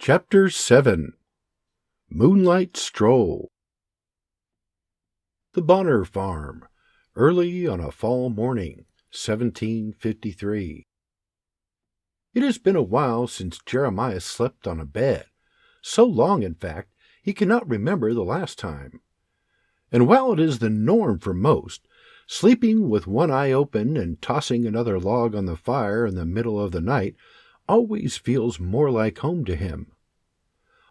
Chapter 7 Moonlight Stroll. The Bonner Farm, early on a fall morning, 1753. It has been a while since Jeremiah slept on a bed, so long, in fact, he cannot remember the last time. And while it is the norm for most, sleeping with one eye open and tossing another log on the fire in the middle of the night always feels more like home to him.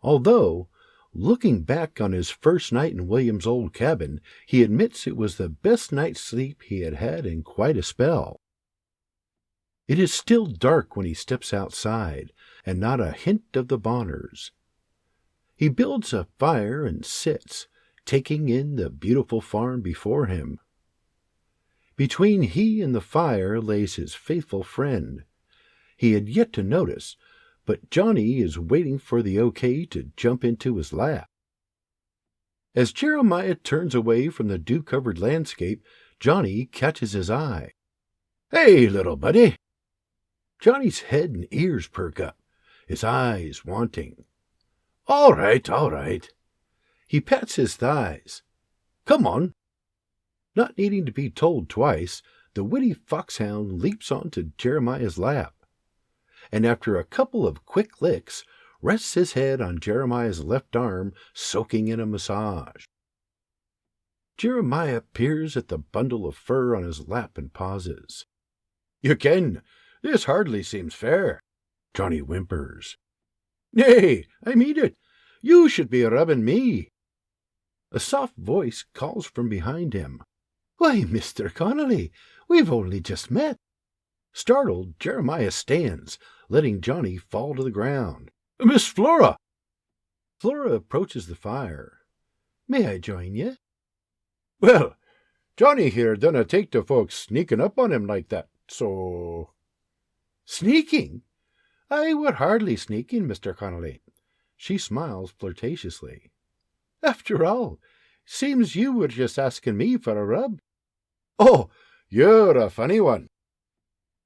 Although, looking back on his first night in William's old cabin, he admits it was the best night's sleep he had had in quite a spell. It is still dark when he steps outside, and not a hint of the Bonners. He builds a fire and sits, taking in the beautiful farm before him. Between he and the fire lays his faithful friend. He had yet to notice, but Johnny is waiting for the okay to jump into his lap. As Jeremiah turns away from the dew-covered landscape, Johnny catches his eye. "Hey, little buddy!" Johnny's head and ears perk up, his eyes wanting. All right. He pats his thighs. "Come on." Not needing to be told twice, the witty foxhound leaps onto Jeremiah's lap, and after a couple of quick licks, rests his head on Jeremiah's left arm, soaking in a massage. Jeremiah peers at the bundle of fur on his lap and pauses. "You ken, this hardly seems fair," Johnny whimpers. "Nay, I mean it. You should be rubbing me." A soft voice calls from behind him. "Why, Mr. Connolly, we've only just met." Startled, Jeremiah stands, letting Johnny fall to the ground. "Miss Flora!" Flora approaches the fire. "May I join you?" "Well, Johnny here dunna take to folks sneaking up on him like that, so—" "Sneaking? I were hardly sneaking, Mr. Connolly." She smiles flirtatiously. "After all, seems you were just asking me for a rub." "Oh, you're a funny one."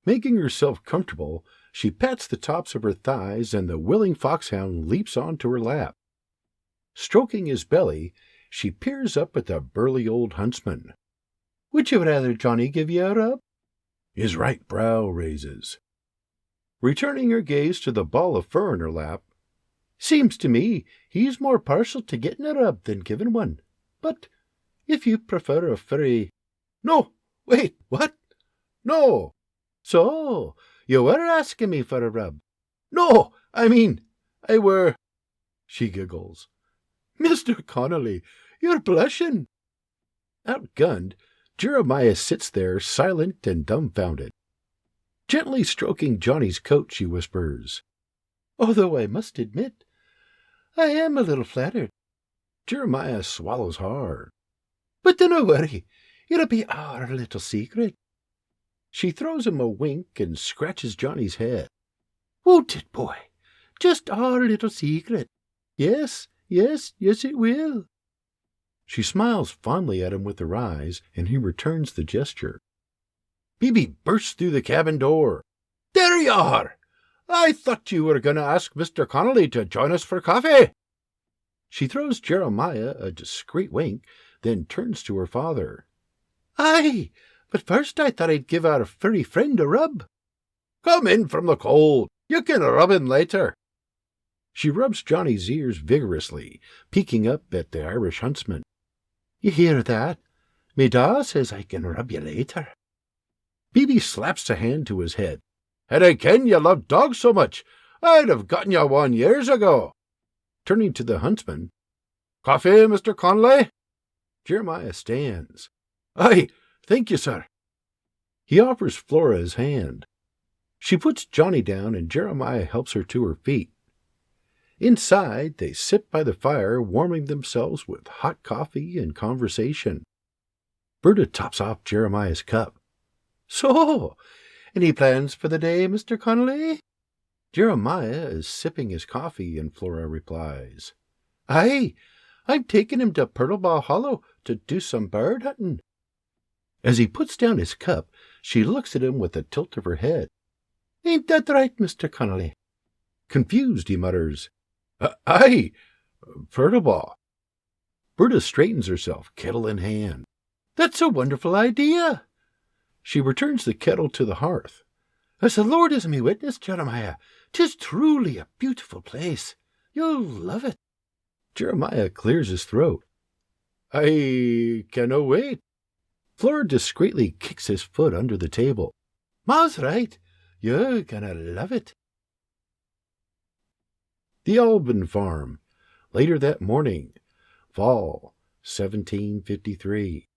Making herself comfortable, she pats the tops of her thighs, and the willing foxhound leaps onto her lap. Stroking his belly, she peers up at the burly old huntsman. "Would you rather Johnny give you a rub?" His right brow raises. Returning her gaze to the ball of fur in her lap, "Seems to me he's more partial to getting a rub than giving one. But if you prefer a furry—" "No, wait, what? No." "So, you were asking me for a rub?" "No, I were—" She giggles. "Mr. Connolly, you're blushing." Outgunned, Jeremiah sits there silent and dumbfounded. Gently stroking Johnny's coat, she whispers, "Although I must admit, I am a little flattered." Jeremiah swallows hard. "But dinna worry, it'll be our little secret." She throws him a wink and scratches Johnny's head. "Won't it, boy? Just our little secret. Yes, it will." She smiles fondly at him with her eyes, and he returns the gesture. Bibi bursts through the cabin door. "There you are! I thought you were going to ask Mr. Connolly to join us for coffee." She throws Jeremiah a discreet wink, then turns to her father. "Aye, but first I thought I'd give our furry friend a rub." "Come in from the cold. You can rub in later." She rubs Johnny's ears vigorously, peeking up at the Irish huntsman. "You hear that? Me da says I can rub you later." Bibi slaps a hand to his head. "Had I ken you loved dogs so much, I'd have gotten you one years ago." Turning to the huntsman, "Coffee, Mr. Connolly?" Jeremiah stands. "Aye, thank you, sir." He offers Flora his hand. She puts Johnny down, and Jeremiah helps her to her feet. Inside, they sit by the fire, warming themselves with hot coffee and conversation. Berta tops off Jeremiah's cup. "So, any plans for the day, Mr. Connolly?" Jeremiah is sipping his coffee, and Flora replies, "Aye, I'm taking him to Purtlebaugh Hollow to do some bird hunting." As he puts down his cup, she looks at him with a tilt of her head. "Ain't that right, Mr. Connolly?" Confused, he mutters, Aye, Furtable. Berta straightens herself, kettle in hand. That's a wonderful idea. She returns the kettle to the hearth. As the Lord is me witness, Jeremiah, 'tis truly a beautiful place. You'll love it. Jeremiah clears his throat. I canno wait. Flora discreetly kicks his foot under the table. Ma's right. You're gonna love it. The Alban Farm. Later that morning. Fall, 1753.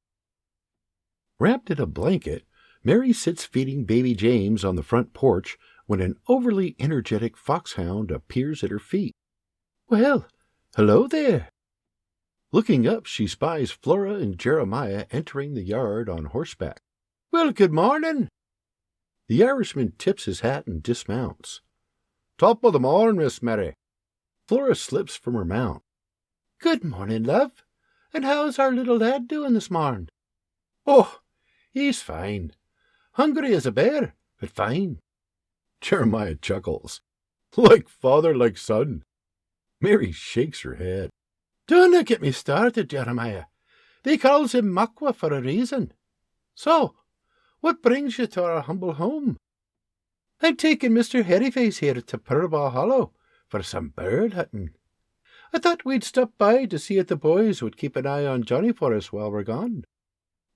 Wrapped in a blanket, Mary sits feeding baby James on the front porch when an overly energetic foxhound appears at her feet. Well, hello there. Looking up, she spies Flora and Jeremiah entering the yard on horseback. Well, good morning. The Irishman tips his hat and dismounts. Top of the morn, Miss Mary. Flora slips from her mount. Good morning, love. And how's our little lad doing this morn? Oh, he's fine. Hungry as a bear, but fine. Jeremiah chuckles. Like father, like son. Mary shakes her head. Dinna get me started, Jeremiah. They calls him Makwa for a reason. So, what brings you to our humble home? I'm taking Mr. Hairyface here to Purbaugh Hollow for some bird hunting. I thought we'd stop by to see if the boys would keep an eye on Johnny for us while we're gone.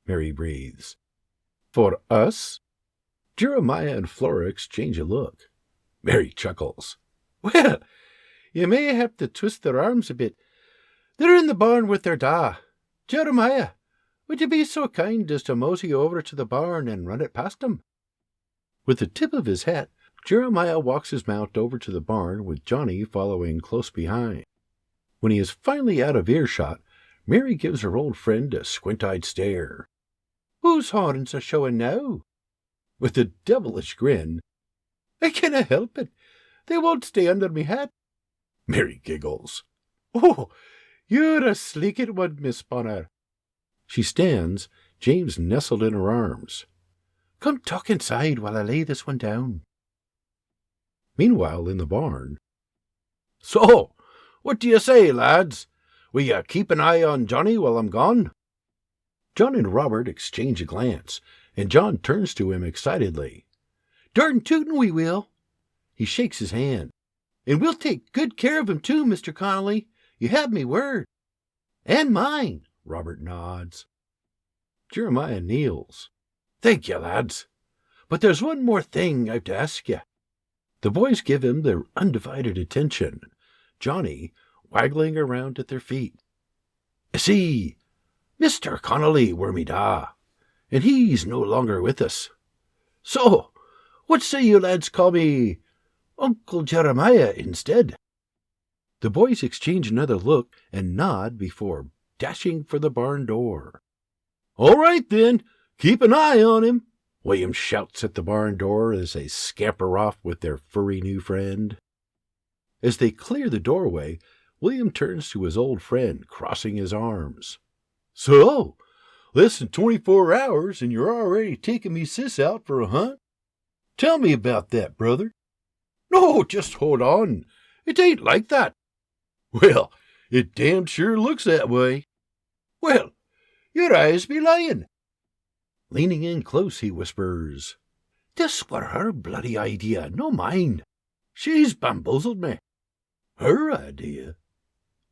Mary breathes. For us? Jeremiah and Flora exchange a look. Mary chuckles. Well, you may have to twist their arms a bit. They're in the barn with their da. Jeremiah, would you be so kind as to mosey over to the barn and run it past them? With the tip of his hat, Jeremiah walks his mount over to the barn with Johnny following close behind. When he is finally out of earshot, Mary gives her old friend a squint-eyed stare. Whose horns are showing now? With a devilish grin. I canna help it. They won't stay under me hat. Mary giggles. Oh, you're a sleeked one, Miss Bonner. She stands, James nestled in her arms. Come tuck inside while I lay this one down. Meanwhile, in the barn. So, what do you say, lads? Will you keep an eye on Johnny while I'm gone? John and Robert exchange a glance, and John turns to him excitedly. Darn tootin' we will. He shakes his hand. And we'll take good care of him too, Mr. Connolly. You have me word. And mine, Robert nods. Jeremiah kneels. Thank you, lads. But there's one more thing I've to ask you. The boys give him their undivided attention, Johnny waggling around at their feet. See, Mr. Connolly were me da, and he's no longer with us. So, what say you lads call me Uncle Jeremiah instead? The boys exchange another look and nod before dashing for the barn door. All right, then, keep an eye on him, William shouts at the barn door as they scamper off with their furry new friend. As they clear the doorway, William turns to his old friend, crossing his arms. So, less than 24 hours and you're already taking me sis out for a hunt? Tell me about that, brother. No, just hold on. It ain't like that. Well, it damn sure looks that way. Well, your eyes be lying. Leaning in close, he whispers, This were her bloody idea, no mine. She's bamboozled me. Her idea?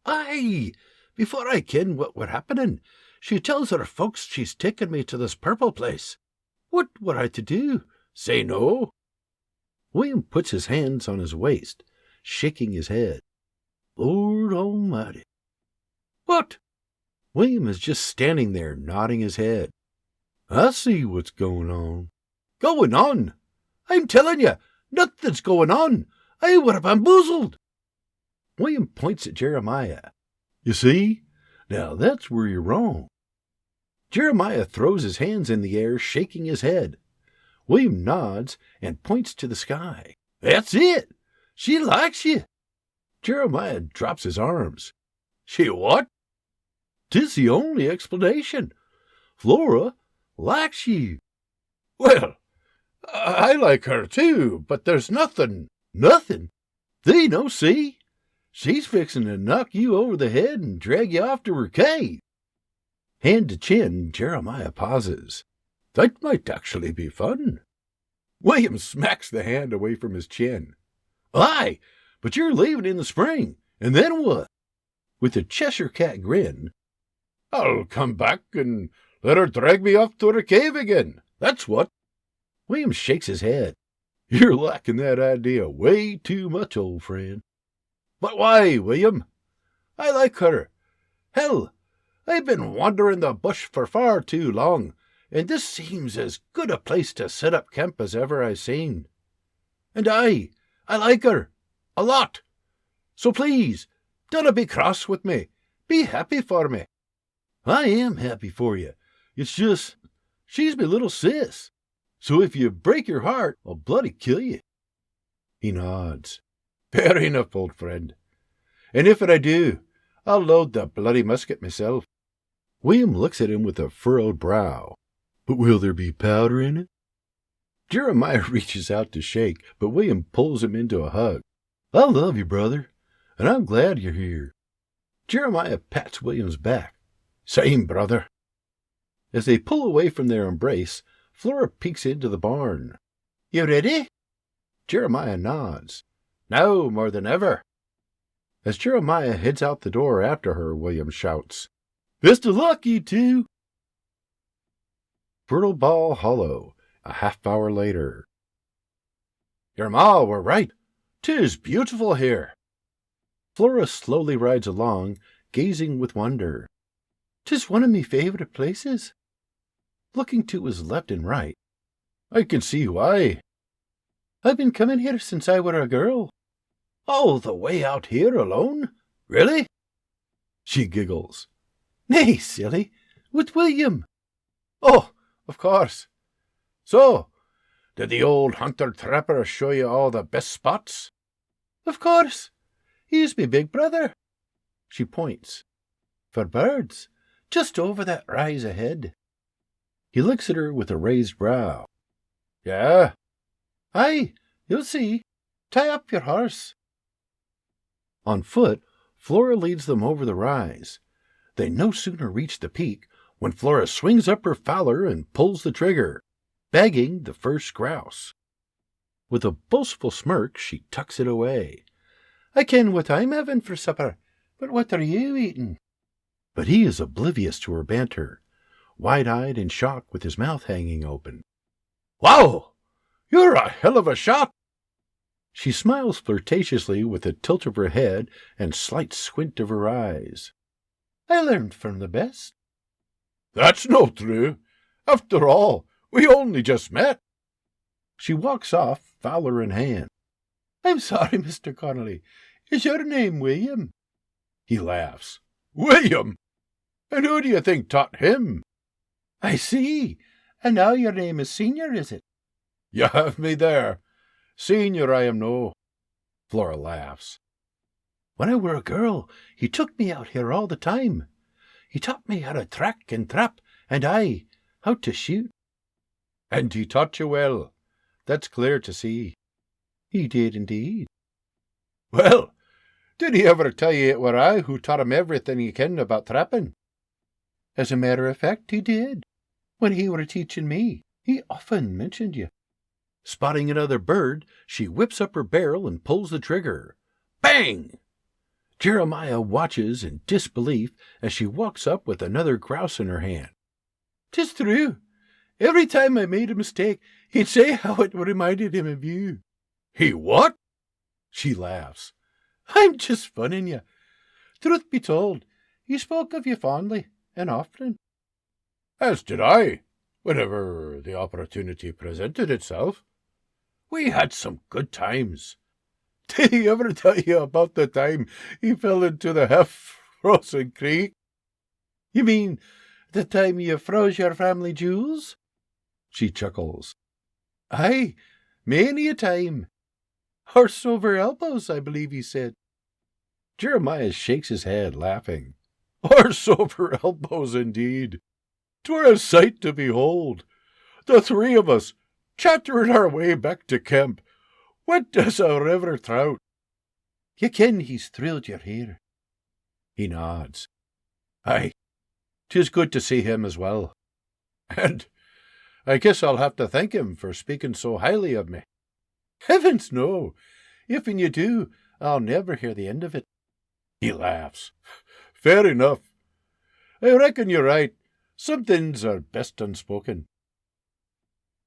Aye, before I ken what were happening, she tells her folks she's taken me to this purple place. What were I to do? Say no? William puts his hands on his waist, shaking his head. Lord Almighty. What? William is just standing there, nodding his head. I see what's going on. Going on? I'm telling you, nothing's going on. I were bamboozled. William points at Jeremiah. You see? Now that's where you're wrong. Jeremiah throws his hands in the air, shaking his head. William nods and points to the sky. That's it. She likes you. Jeremiah drops his arms. She what? 'Tis the only explanation. Flora likes you. Well, I like her too, but there's nothing. Nothing? Thee no see? She's fixing to knock you over the head and drag you off to her cave. Hand to chin, Jeremiah pauses. That might actually be fun. William smacks the hand away from his chin. Aye, but you're leaving in the spring, and then what? With a Cheshire cat grin. I'll come back and let her drag me off to her cave again. That's what. William shakes his head. You're liking that idea way too much, old friend. But why, William? I like her. Hell, I've been wandering the bush for far too long, and this seems as good a place to set up camp as ever I seen. And I like her. A lot. So please, don't be cross with me. Be happy for me. I am happy for you. It's just, she's my little sis. So if you break your heart, I'll bloody kill you. He nods. Fair enough, old friend. And if I do, I'll load the bloody musket myself. William looks at him with a furrowed brow. But will there be powder in it? Jeremiah reaches out to shake, but William pulls him into a hug. I love you, brother, and I'm glad you're here. Jeremiah pats William's back. Same, brother. As they pull away from their embrace, Flora peeks into the barn. You ready? Jeremiah nods. Now more than ever. As Jeremiah heads out the door after her, William shouts, Best of luck, you two! Fertile Ball Hollow, a half-hour later. Your ma were right. 'Tis beautiful here. Flora slowly rides along, gazing with wonder. 'Tis one of me favourite places. Looking to his left and right. I can see why. I've been coming here since I were a girl. All the way out here alone? Really? She giggles. Nay, silly, with William. Oh, of course. So, did the old hunter-trapper show you all the best spots? Of course. He's me big brother. She points. For birds, just over that rise ahead. He looks at her with a raised brow. Yeah? Aye, you'll see. Tie up your horse. On foot, Flora leads them over the rise. They no sooner reach the peak when Flora swings up her fowler and pulls the trigger, bagging the first grouse. With a boastful smirk, she tucks it away. I ken what I'm having for supper, but what are you eating? But he is oblivious to her banter, wide-eyed in shock with his mouth hanging open. Wow! You're a hell of a shot! She smiles flirtatiously with a tilt of her head and slight squint of her eyes. I learned from the best. That's no true. After all, we only just met. She walks off, fowler in hand. I'm sorry, Mr. Connolly. Is your name William? He laughs. William? And who do you think taught him? I see. And now your name is Senior, is it? You have me there. Senior I am no. Flora laughs. When I were a girl, he took me out here all the time. He taught me how to track and trap, and how to shoot. And he taught you well. That's clear to see. He did indeed. Well, did he ever tell you it were I who taught him everything he kenned about trapping? As a matter of fact, he did. When he were teaching me, he often mentioned you. Spotting another bird, she whips up her barrel and pulls the trigger. Bang! Jeremiah watches in disbelief as she walks up with another grouse in her hand. 'Tis true. Every time I made a mistake, he'd say how it reminded him of you. He what? She laughs. I'm just funning you. Truth be told, he spoke of you fondly and often. As did I, whenever the opportunity presented itself. We had some good times. Did he ever tell you about the time he fell into the half-frozen creek? You mean the time you froze your family jewels? She chuckles. Aye, many a time. Horse over elbows, I believe he said. Jeremiah shakes his head, laughing. Horse over elbows, indeed. 'Twere a sight to behold. The three of us, chattering our way back to camp, wet as a river trout. You ken he's thrilled you're here. He nods. Aye, 'tis good to see him as well. And I guess I'll have to thank him for speaking so highly of me. Heavens, no! If and you do, I'll never hear the end of it. He laughs. Fair enough. I reckon you're right. Some things are best unspoken.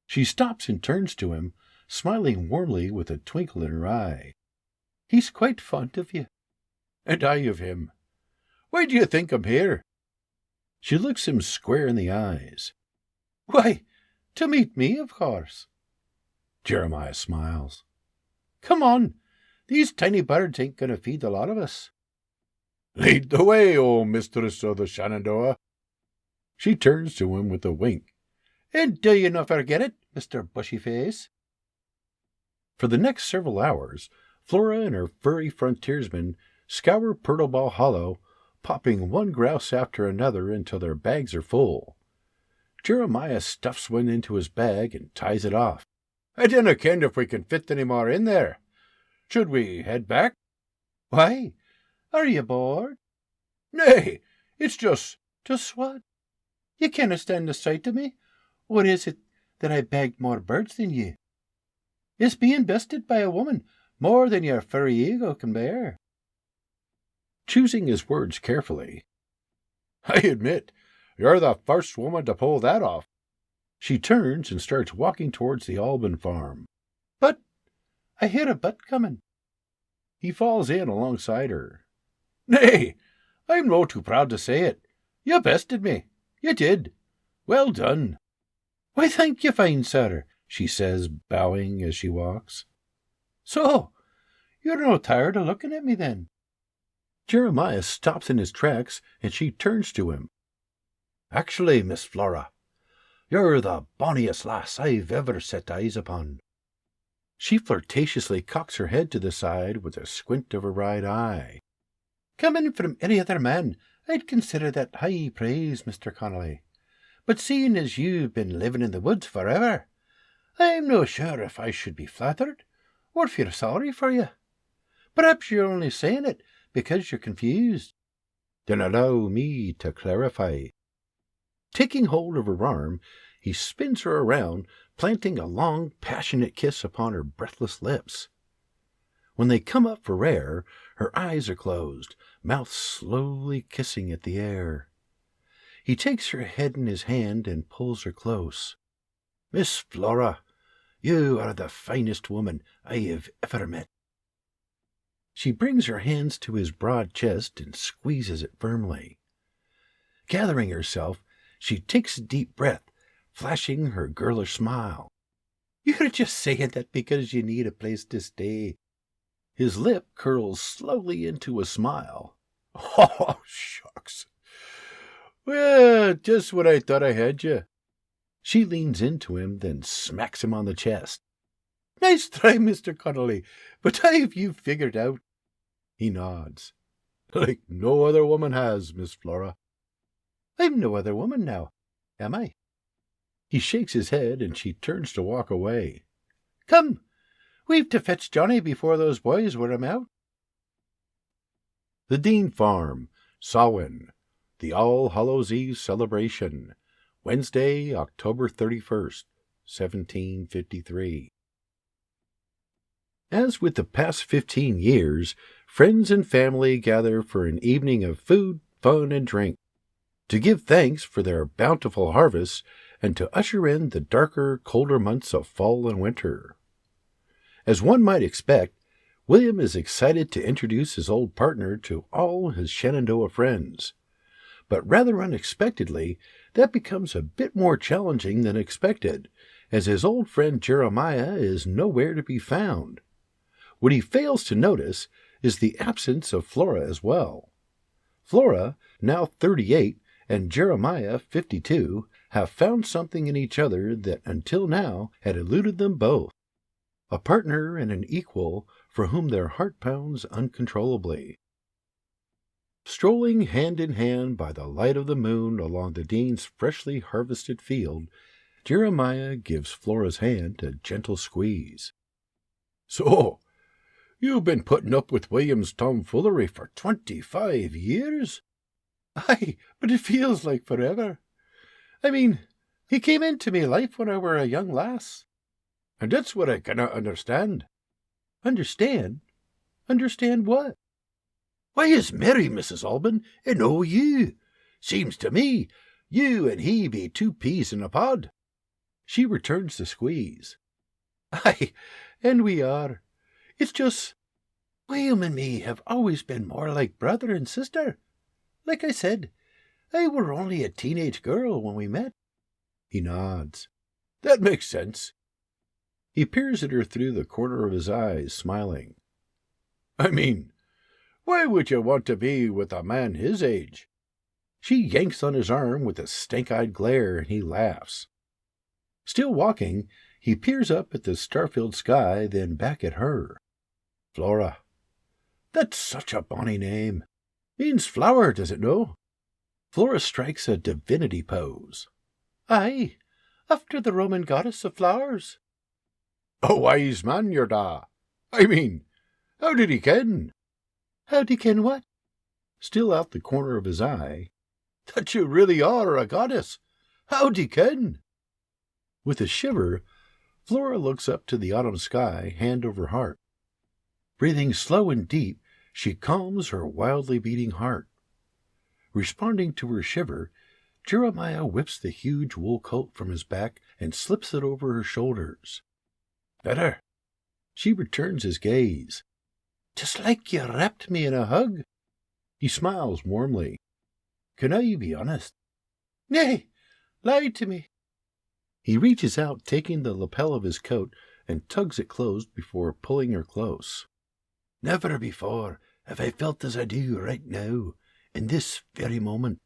She stops and turns to him, smiling warmly with a twinkle in her eye. He's quite fond of you. And I of him. Why do you think I'm here? She looks him square in the eyes. Why, to meet me, of course. Jeremiah smiles. Come on. These tiny birds ain't going to feed the lot of us. Lead the way, O mistress of the Shenandoah. She turns to him with a wink. And do you not forget it, Mr. Bushy-Face? For the next several hours, Flora and her furry frontiersmen scour Purtleball Hollow, popping one grouse after another until their bags are full. Jeremiah stuffs one into his bag and ties it off. I dinna ken if we can fit any more in there. Should we head back? Why? Are you bored? Nay, it's just... Just what? You canna stand the sight of me? Or is it that I bagged more birds than you? It's being bested by a woman more than your furry ego can bear. Choosing his words carefully. I admit, you're the first woman to pull that off. She turns and starts walking towards the Alban farm. But I hear a butt coming. He falls in alongside her. Nay, I'm no too proud to say it. You bested me. You did. Well done. Why, thank you, fine sir, she says, bowing as she walks. So, you're no tired of looking at me, then? Jeremiah stops in his tracks, and she turns to him. Actually, Miss Flora, you're the bonniest lass I've ever set eyes upon. She flirtatiously cocks her head to the side with a squint of her right eye. Coming from any other man, I'd consider that high praise, Mr. Connolly. But seeing as you've been living in the woods forever, I'm no sure if I should be flattered, or feel sorry for you. Perhaps you're only saying it because you're confused. Then allow me to clarify. Taking hold of her arm, he spins her around, planting a long, passionate kiss upon her breathless lips. When they come up for air, her eyes are closed, mouth slowly kissing at the air. He takes her head in his hand and pulls her close. Miss Flora, you are the finest woman I have ever met. She brings her hands to his broad chest and squeezes it firmly. Gathering herself, she takes a deep breath, flashing her girlish smile. You're just saying that because you need a place to stay. His lip curls slowly into a smile. Oh, shucks. Well, just when I thought I had you. She leans into him, then smacks him on the chest. Nice try, Mr. Connolly, but I've you figured out. He nods. Like no other woman has, Miss Flora. I'm no other woman now, am I? He shakes his head, and she turns to walk away. Come, we've to fetch Johnny before those boys wear him out. The Dean Farm, Samhain, the All Hallows Eve celebration, Wednesday, October 31st, 1753. As with the past 15 years, friends and family gather for an evening of food, fun, and drink, to give thanks for their bountiful harvests and to usher in the darker, colder months of fall and winter. As one might expect, William is excited to introduce his old partner to all his Shenandoah friends. But rather unexpectedly, that becomes a bit more challenging than expected, as his old friend Jeremiah is nowhere to be found. What he fails to notice is the absence of Flora as well. Flora, now 38, and Jeremiah, 52, have found something in each other that until now had eluded them both. A partner and an equal for whom their heart pounds uncontrollably. Strolling hand in hand by the light of the moon along the Dean's freshly harvested field, Jeremiah gives Flora's hand a gentle squeeze. So, You've been putting up with William's tomfoolery for 25 years? Aye, but it feels like forever. I mean, he came into me life when I were a young lass. And that's what I cannot understand. Understand? Understand what? Why is Mary, Mrs. Alban, and no you? Seems to me you and he be two peas in a pod. She returns the squeeze. Aye, and we are. It's just, William and me have always been more like brother and sister. Like I said, I were only a teenage girl when we met. He nods. That makes sense. He peers at her through the corner of his eyes, smiling. I mean, why would you want to be with a man his age? She yanks on his arm with a stank-eyed glare, and he laughs. Still walking, he peers up at the star-filled sky, then back at her. Flora. That's such a bonny name. Means flower, does it no? Flora strikes a divinity pose. Aye, after the Roman goddess of flowers. A wise man, your da. I mean, how did he ken? How'd he ken what? Still out the corner of his eye. That you really are a goddess. How'd he ken? With a shiver, Flora looks up to the autumn sky, hand over heart. Breathing slow and deep, she calms her wildly beating heart. Responding to her shiver, Jeremiah whips the huge wool coat from his back and slips it over her shoulders. Better. She returns his gaze. Just like you wrapped me in a hug. He smiles warmly. Can I be honest? Nay, lie to me. He reaches out, taking the lapel of his coat, and tugs it closed before pulling her close. Never before have I felt as I do right now, in this very moment.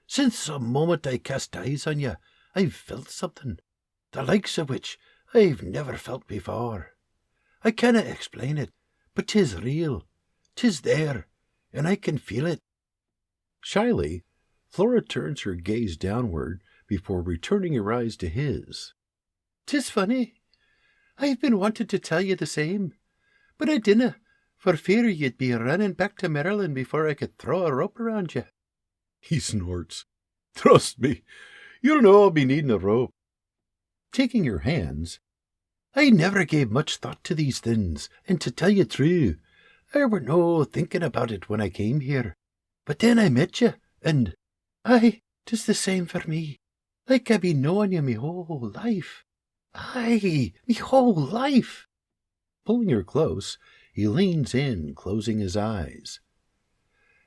Since the moment I cast eyes on you, I've felt something, the likes of which I've never felt before. I cannot explain it, but 'tis real, 'tis there, and I can feel it. Shyly, Flora turns her gaze downward before returning her eyes to his. 'Tis funny. I've been wanting to tell you the same, but I dinna, for fear you'd be running back to Maryland before I could throw a rope around you. He snorts. Trust me, you'll no be needing a rope. Taking her hands, I never gave much thought to these things, and to tell you true, I were no thinking about it when I came here. But then I met you, and aye, 'tis the same for me. Like I be knowing you me whole life. Aye, me whole life. Pulling her close, he leans in, closing his eyes.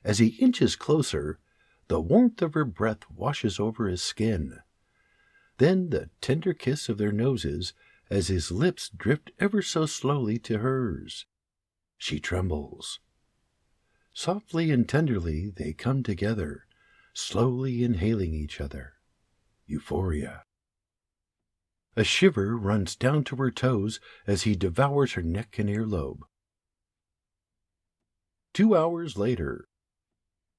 As he inches closer, the warmth of her breath washes over his skin. Then the tender kiss of their noses as his lips drift ever so slowly to hers. She trembles. Softly and tenderly they come together, slowly inhaling each other. Euphoria. A shiver runs down to her toes as he devours her neck and earlobe. 2 hours later.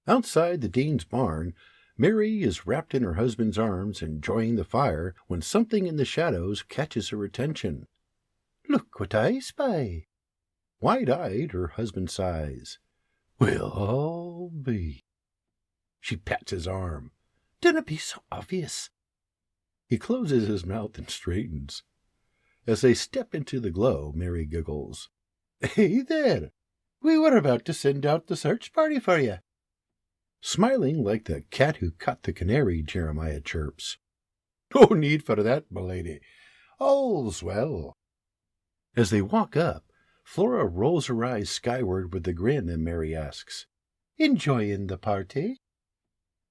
Outside the Dean's barn, Mary is wrapped in her husband's arms, enjoying the fire, when something in the shadows catches her attention. Look what I spy. Wide-eyed, her husband sighs. We'll all be. She pats his arm. Dinna be so obvious. He closes his mouth and straightens. As they step into the glow, Mary giggles. Hey there! We were about to send out the search party for you. Smiling like the cat who caught the canary, Jeremiah chirps. No need for that, my lady. All's well. As they walk up, Flora rolls her eyes skyward with a grin, and Mary asks, Enjoying the party?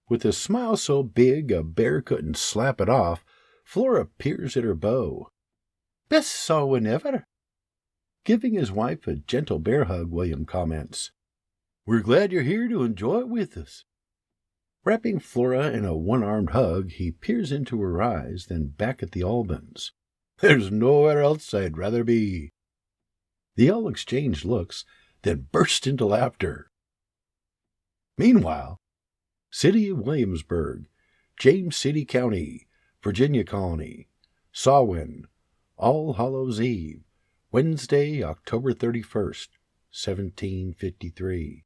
With a smile so big a bear couldn't slap it off, Flora peers at her bow. Best sewing ever. Giving his wife a gentle bear hug, William comments, We're glad you're here to enjoy it with us. Wrapping Flora in a one-armed hug, he peers into her eyes, then back at the Albans. There's nowhere else I'd rather be. They all exchange looks, then burst into laughter. Meanwhile, City of Williamsburg, James City County, Virginia Colony, Sawin, All Hallows Eve, Wednesday, October 31st, 1753.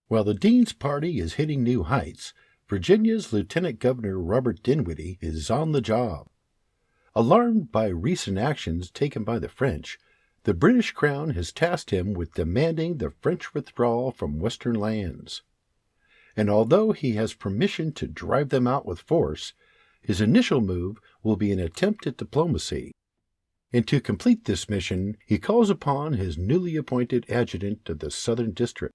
While the Dean's party is hitting new heights, Virginia's Lieutenant Governor Robert Dinwiddie is on the job. Alarmed by recent actions taken by the French, the British Crown has tasked him with demanding the French withdrawal from Western lands. And although he has permission to drive them out with force, his initial move will be an attempt at diplomacy. And to complete this mission, he calls upon his newly appointed adjutant of the Southern District,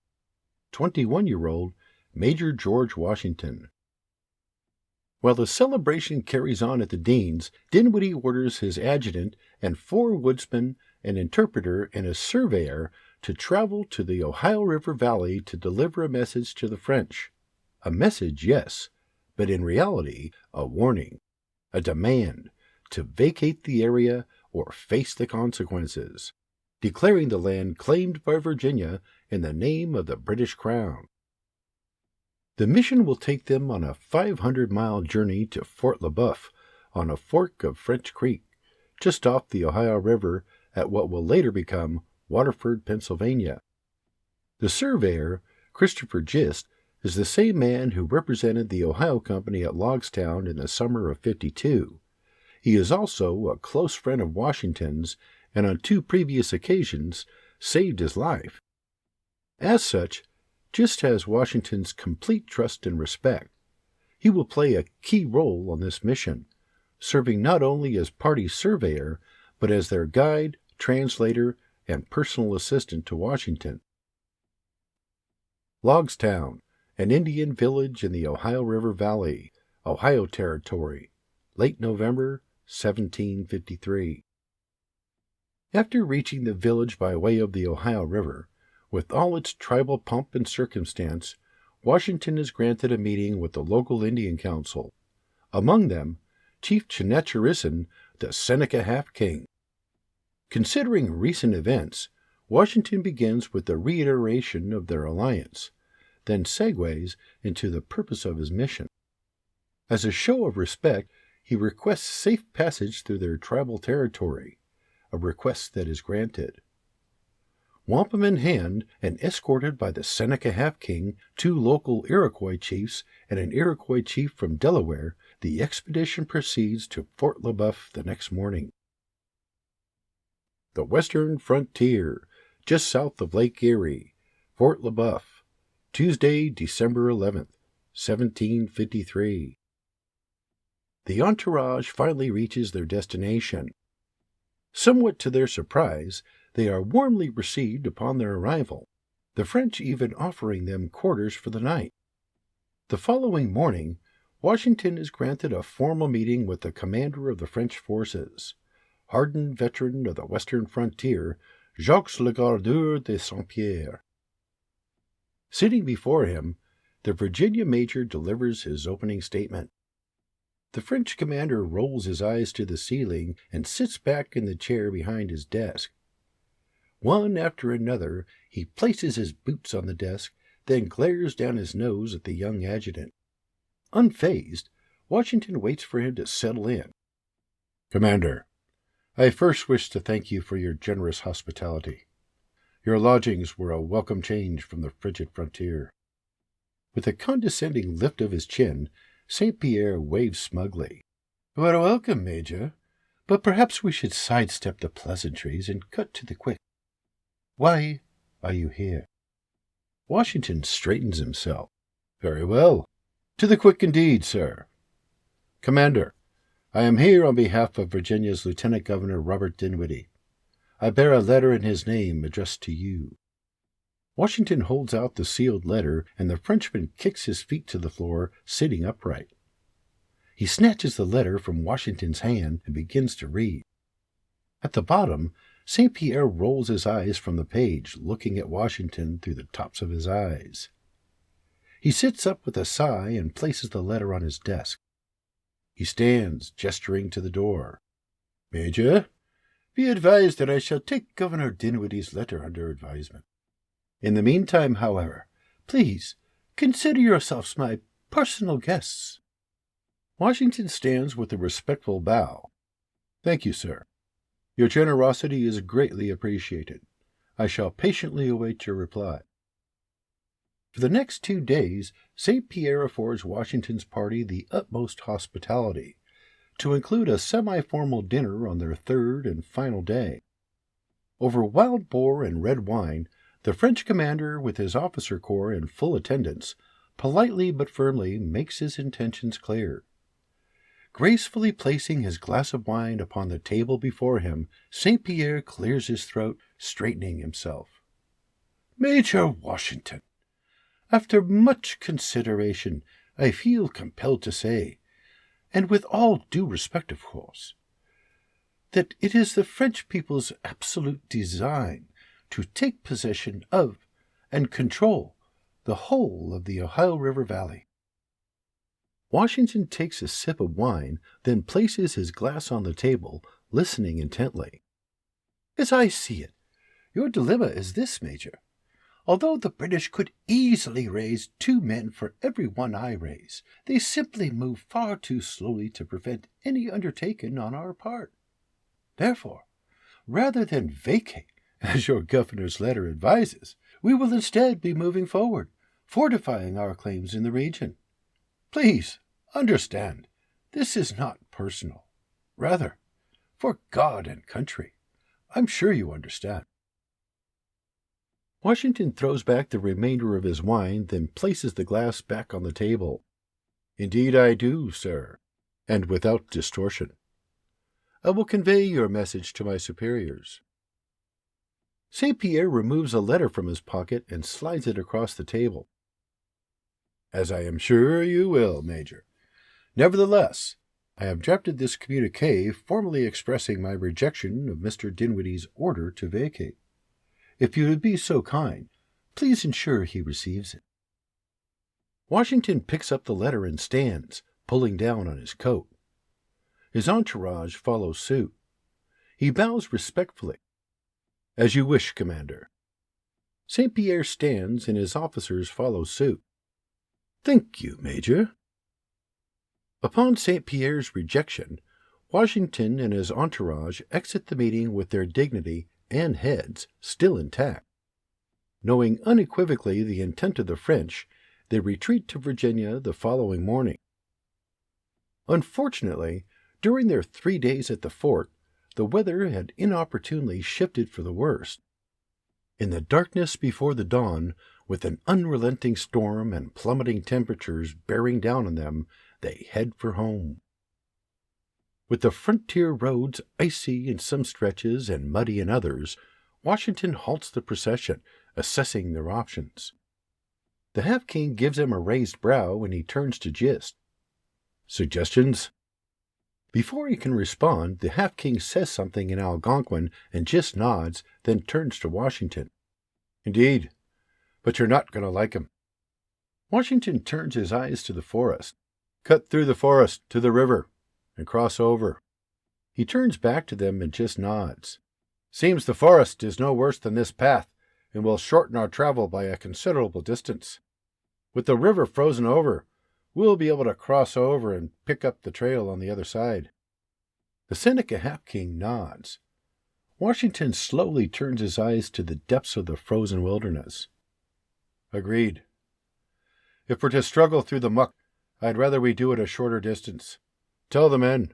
21-year-old Major George Washington. While the celebration carries on at the Dean's, Dinwiddie orders his adjutant and 4 woodsmen, an interpreter, and a surveyor to travel to the Ohio River Valley to deliver a message to the French. A message, yes, but in reality, a warning, a demand to vacate the area or face the consequences, declaring the land claimed by Virginia in the name of the British Crown. The mission will take them on a 500-mile journey to Fort LeBoeuf on a fork of French Creek, just off the Ohio River at what will later become Waterford, Pennsylvania. The surveyor, Christopher Gist, is the same man who represented the Ohio Company at Logstown in the summer of '52. He is also a close friend of Washington's and on 2 previous occasions saved his life. As such, Gist has Washington's complete trust and respect. He will play a key role on this mission, serving not only as party surveyor, but as their guide, translator, and personal assistant to Washington. Logstown, an Indian village in the Ohio River Valley, Ohio Territory, late November 1753. After reaching the village by way of the Ohio River, with all its tribal pomp and circumstance, Washington is granted a meeting with the local Indian Council, among them Chief Chinechirison, the Seneca Half-King. Considering recent events, Washington begins with the reiteration of their alliance, then segues into the purpose of his mission. As a show of respect, he requests safe passage through their tribal territory, a request that is granted. Wampum in hand, and escorted by the Seneca Half-King, 2 local Iroquois chiefs, and an Iroquois chief from Delaware, the expedition proceeds to Fort LeBoeuf the next morning. The Western Frontier, just south of Lake Erie, Fort LeBoeuf, Tuesday, December 11th, 1753. The entourage finally reaches their destination. Somewhat to their surprise, they are warmly received upon their arrival, the French even offering them quarters for the night. The following morning, Washington is granted a formal meeting with the commander of the French forces, hardened veteran of the Western Frontier, Jacques Le Gardeur de Saint-Pierre. Sitting before him, the Virginia major delivers his opening statement. The French commander rolls his eyes to the ceiling and sits back in the chair behind his desk. One after another, he places his boots on the desk, then glares down his nose at the young adjutant. Unfazed, Washington waits for him to settle in. "Commander, I first wish to thank you for your generous hospitality. Your lodgings were a welcome change from the frigid frontier." With a condescending lift of his chin, St. Pierre waves smugly. "You are welcome, Major, but perhaps we should sidestep the pleasantries and cut to the quick. Why are you here?" Washington straightens himself. "Very well. To the quick indeed, sir. Commander, I am here on behalf of Virginia's Lieutenant Governor Robert Dinwiddie. I bear a letter in his name addressed to you." Washington holds out the sealed letter, and the Frenchman kicks his feet to the floor, sitting upright. He snatches the letter from Washington's hand and begins to read. At the bottom, St. Pierre rolls his eyes from the page, looking at Washington through the tops of his eyes. He sits up with a sigh and places the letter on his desk. He stands, gesturing to the door. "Major, be advised that I shall take Governor Dinwiddie's letter under advisement. In the meantime, however, please consider yourselves my personal guests." Washington stands with a respectful bow. "Thank you, sir." Your generosity is greatly appreciated. I shall patiently await your reply. For the next 2 days, St. Pierre affords Washington's party the utmost hospitality, to include a semi-formal dinner on their 3rd and final day. Over wild boar and red wine, the French commander, with his officer corps in full attendance, politely but firmly makes his intentions clear. Gracefully placing his glass of wine upon the table before him, St. Pierre clears his throat, straightening himself. Major Washington, after much consideration, I feel compelled to say, and with all due respect, of course, that it is the French people's absolute design to take possession of and control the whole of the Ohio River Valley. Washington takes a sip of wine, then places his glass on the table, listening intently. As I see it, your dilemma is this, Major. Although the British could easily raise 2 men for every one I raise, they simply move far too slowly to prevent any undertaken on our part. Therefore, rather than vacate, as your governor's letter advises, we will instead be moving forward, fortifying our claims in the region. Please understand, this is not personal. Rather, for God and country. I'm sure you understand. Washington throws back the remainder of his wine, then places the glass back on the table. Indeed I do, sir, and without distortion. I will convey your message to my superiors. St. Pierre removes a letter from his pocket and slides it across the table. As I am sure you will, Major. Nevertheless, I have drafted this communiqué formally expressing my rejection of Mr. Dinwiddie's order to vacate. If you would be so kind, please ensure he receives it. Washington picks up the letter and stands, pulling down on his coat. His entourage follows suit. He bows respectfully. As you wish, Commander. St. Pierre stands and his officers follow suit. Thank you, Major. Upon St. Pierre's rejection, Washington and his entourage exit the meeting with their dignity and heads still intact. Knowing unequivocally the intent of the French, they retreat to Virginia the following morning. Unfortunately, during their 3 days at the fort, the weather had inopportunely shifted for the worst. In the darkness before the dawn, with an unrelenting storm and plummeting temperatures bearing down on them, they head for home. With the frontier roads icy in some stretches and muddy in others, Washington halts the procession, assessing their options. The half-king gives him a raised brow when he turns to Gist. Suggestions? Before he can respond, the half-king says something in Algonquin, and Gist nods, then turns to Washington. Indeed, but you're not going to like him. Washington turns his eyes to the forest. Cut through the forest to the river and cross over. He turns back to them and just nods. Seems the forest is no worse than this path, and will shorten our travel by a considerable distance. With the river frozen over, we'll be able to cross over and pick up the trail on the other side. The Seneca half-king nods. Washington slowly turns his eyes to the depths of the frozen wilderness. Agreed. If we're to struggle through the muck, I'd rather we do it a shorter distance. Tell the men.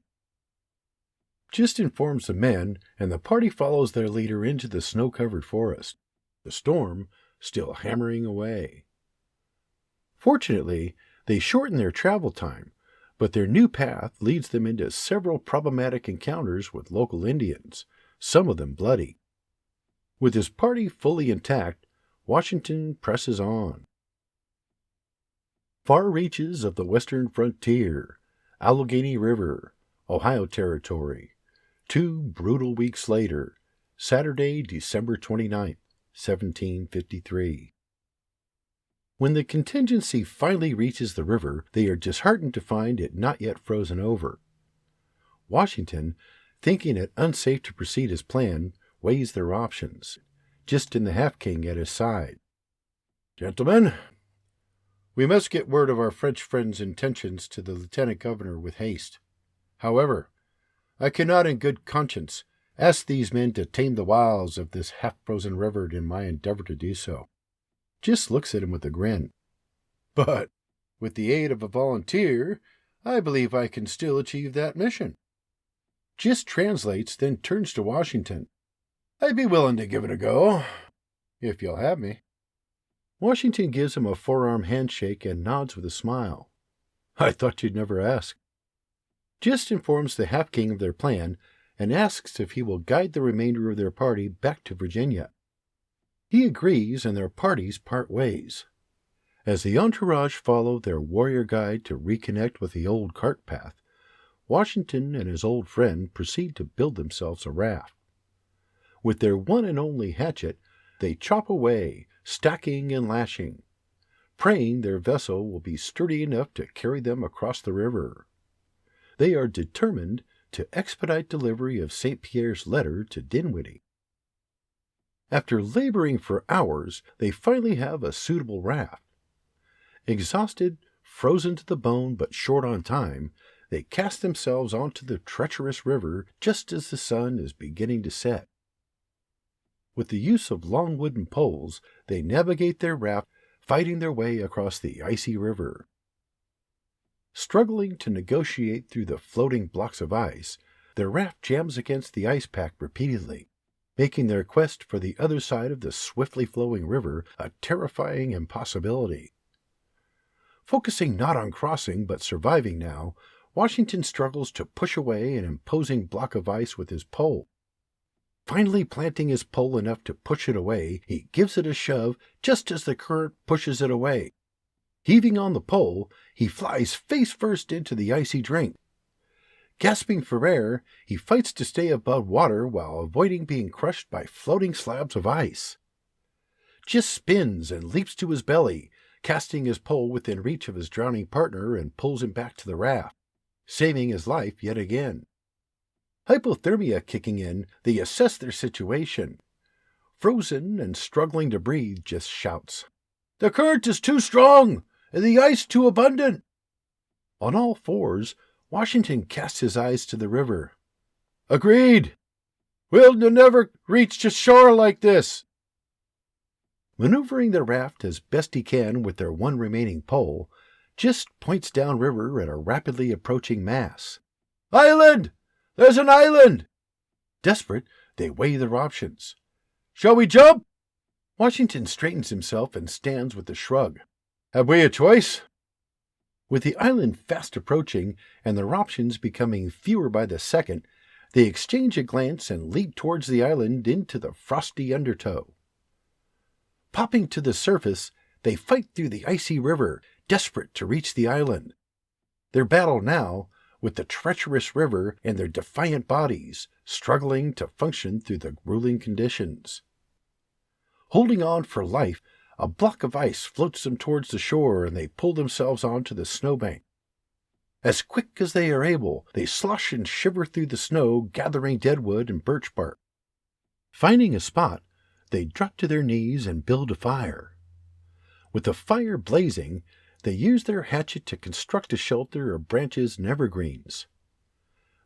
Gist informs the men, and the party follows their leader into the snow-covered forest, the storm still hammering away. Fortunately, they shorten their travel time, but their new path leads them into several problematic encounters with local Indians, some of them bloody. With his party fully intact, Washington presses on. Far reaches of the western frontier, Allegheny River, Ohio Territory, 2 brutal weeks later, Saturday, December 29th, 1753. When the contingency finally reaches the river, they are disheartened to find it not yet frozen over. Washington, thinking it unsafe to proceed as planned, weighs their options, Gist and the half-king at his side. Gentlemen, we must get word of our French friend's intentions to the lieutenant governor with haste. However, I cannot in good conscience Ask these men to tame the wiles of this half-frozen river in my endeavor to do so. Gist looks at him with a grin. But with the aid of a volunteer, I believe I can still achieve that mission. Gist translates, then turns to Washington. I'd be willing to give it a go, if you'll have me. Washington gives him a forearm handshake and nods with a smile. I thought you'd never ask. Gist informs the half-king of their plan and asks if he will guide the remainder of their party back to Virginia. He agrees, and their parties part ways. As the entourage follow their warrior guide to reconnect with the old cart path, Washington and his old friend proceed to build themselves a raft. With their one and only hatchet, they chop away, stacking and lashing, praying their vessel will be sturdy enough to carry them across the river. They are determined to expedite delivery of St. Pierre's letter to Dinwiddie. After laboring for hours, they finally have a suitable raft. Exhausted, frozen to the bone, but short on time, they cast themselves onto the treacherous river just as the sun is beginning to set. With the use of long wooden poles, they navigate their raft, fighting their way across the icy river. Struggling to negotiate through the floating blocks of ice, their raft jams against the ice pack repeatedly, making their quest for the other side of the swiftly flowing river a terrifying impossibility. Focusing not on crossing but surviving now, Washington struggles to push away an imposing block of ice with his pole. Finally planting his pole enough to push it away, he gives it a shove just as the current pushes it away. Heaving on the pole, he flies face first into the icy drink. Gasping for air, he fights to stay above water while avoiding being crushed by floating slabs of ice. Gist spins and leaps to his belly, casting his pole within reach of his drowning partner, and pulls him back to the raft, saving his life yet again. Hypothermia kicking in, they assess their situation. Frozen and struggling to breathe, Gist shouts, "The current is too strong, and the ice too abundant." On all fours, Washington casts his eyes to the river. "Agreed. We'll never reach the shore like this." Maneuvering the raft as best he can with their one remaining pole, Gist points downriver at a rapidly approaching mass. "Island! There's an island!" Desperate, they weigh their options. "Shall we jump?" Washington straightens himself and stands with a shrug. "Have we a choice?" With the island fast approaching and their options becoming fewer by the second, they exchange a glance and leap towards the island into the frosty undertow. Popping to the surface, they fight through the icy river, desperate to reach the island. Their battle now, with the treacherous river and their defiant bodies, struggling to function through the grueling conditions. Holding on for life, a block of ice floats them towards the shore, and they pull themselves onto the snowbank. As quick as they are able, they slush and shiver through the snow, gathering deadwood and birch bark. Finding a spot, they drop to their knees and build a fire. With the fire blazing, they use their hatchet to construct a shelter of branches and evergreens.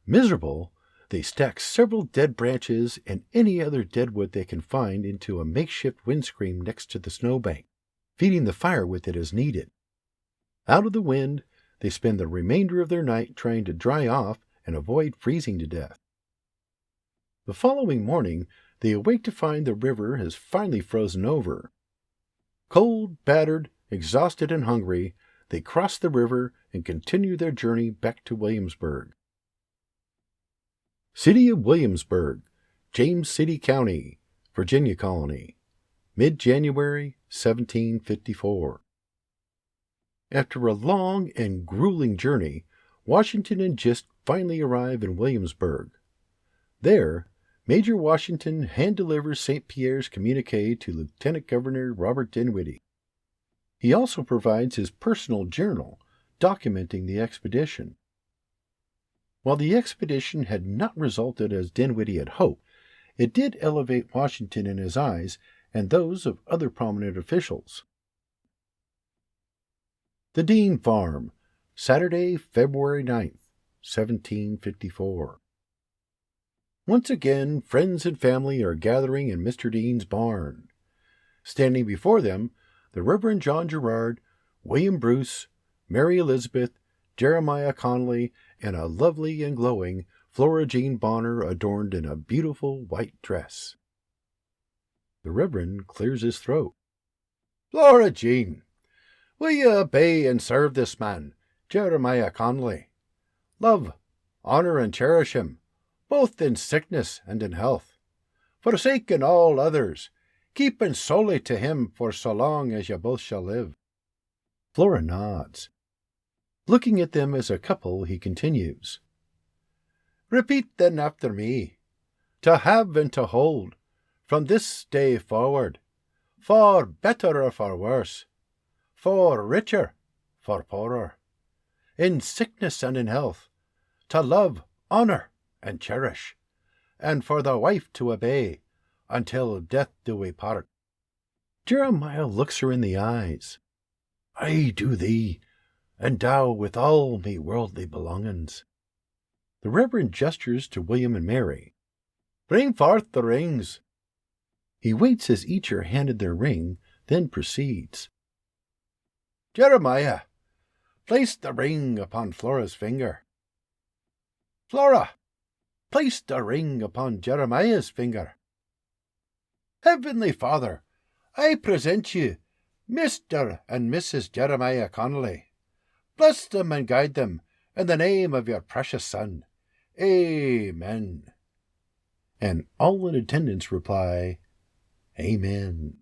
Miserable, they stack several dead branches and any other deadwood they can find into a makeshift windscreen next to the snowbank, feeding the fire with it as needed. Out of the wind, they spend the remainder of their night trying to dry off and avoid freezing to death. The following morning, they awake to find the river has finally frozen over. Cold, battered, exhausted, and hungry, they cross the river and continue their journey back to Williamsburg. City of Williamsburg, James City County, Virginia Colony, mid-January 1754. After a long and grueling journey, Washington and Gist finally arrive in Williamsburg. There, Major Washington hand-delivers St. Pierre's communique to Lieutenant Governor Robert Dinwiddie. He also provides his personal journal, documenting the expedition. While the expedition had not resulted as Dinwiddie had hoped, it did elevate Washington in his eyes and those of other prominent officials. The Dean Farm, Saturday, February 9th, 1754. Once again, friends and family are gathering in Mr. Dean's barn. Standing before them, the Reverend John Gerard, William Bruce, Mary Elizabeth, Jeremiah Connolly, and a lovely and glowing Flora Jean Bonner adorned in a beautiful white dress. The Reverend clears his throat. Flora Jean, will you obey and serve this man, Jeremiah Connolly? Love, honour, and cherish him, both in sickness and in health. Forsaking all others, keeping solely to him for so long as you both shall live. Flora nods. Looking at them as a couple, he continues. Repeat then after me, to have and to hold, from this day forward, for better or for worse, for richer, for poorer, in sickness and in health, to love, honour, and cherish, and for the wife to obey, until death do we part. Jeremiah looks her in the eyes. I do thee endow with all me worldly belongings. The Reverend gestures to William and Mary. Bring forth the rings. He waits as each are handed their ring, then proceeds. Jeremiah, place the ring upon Flora's finger. Flora, place the ring upon Jeremiah's finger. Heavenly Father, I present you Mr. and Mrs. Jeremiah Connolly. Bless them and guide them in the name of your precious Son. Amen. And all in attendance reply, Amen.